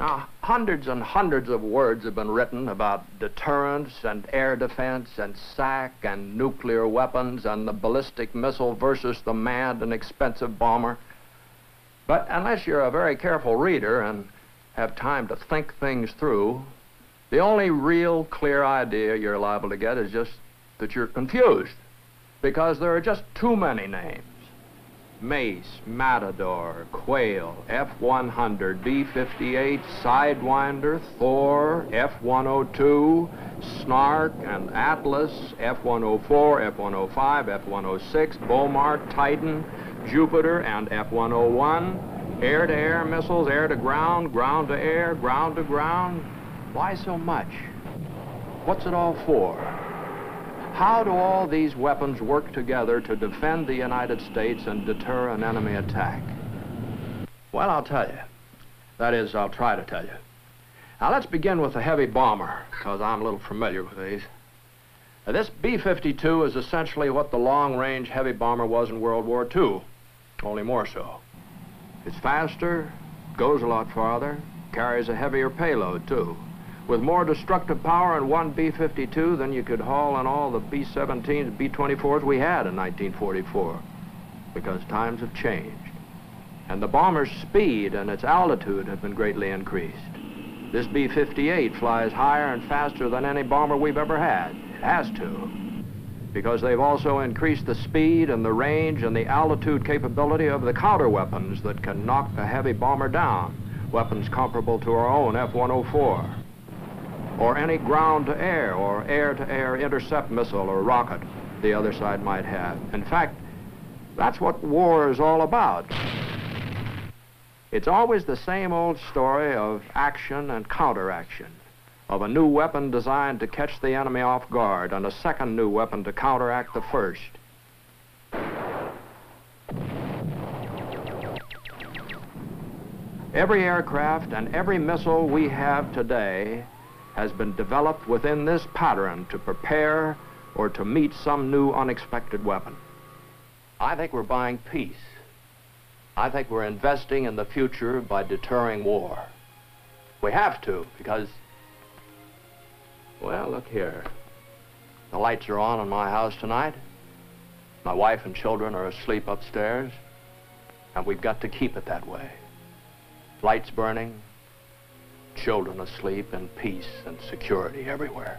Now, hundreds and hundreds of words have been written about deterrence and air defense and SAC and nuclear weapons and the ballistic missile versus the manned and expensive bomber. But unless you're a very careful reader and have time to think things through, the only real clear idea you're liable to get is just that you're confused, because there are just too many names. Mace, Matador, Quail, F-100, B-58, Sidewinder, Thor, F-102, Snark and Atlas, F-104, F-105, F-106, Bomart, Titan, Jupiter, and F-101, air-to-air missiles, air-to-ground, ground-to-air, ground-to-ground. Why so much? What's it all for? How do all these weapons work together to defend the United States and deter an enemy attack? Well, I'll tell you. That is, I'll try to tell you. Now, let's begin with the heavy bomber, because I'm a little familiar with these. Now, this B-52 is essentially what the long-range heavy bomber was in World War II, only more so. It's faster, goes a lot farther, carries a heavier payload, too, with more destructive power in one B-52 than you could haul in all the B-17s, B-24s we had in 1944, because times have changed. And the bomber's speed and its altitude have been greatly increased. This B-58 flies higher and faster than any bomber we've ever had. It has to, because they've also increased the speed and the range and the altitude capability of the counter weapons that can knock a heavy bomber down, weapons comparable to our own F-104. Or any ground-to-air or air-to-air intercept missile or rocket the other side might have. In fact, that's what war is all about. It's always the same old story of action and counteraction, of a new weapon designed to catch the enemy off guard and a second new weapon to counteract the first. Every aircraft and every missile we have today has been developed within this pattern to prepare or to meet some new unexpected weapon. I think we're buying peace. I think we're investing in the future by deterring war. We have to, because, well, look here. The lights are on in my house tonight. My wife and children are asleep upstairs, and we've got to keep it that way. Lights burning, children asleep, and peace and security everywhere.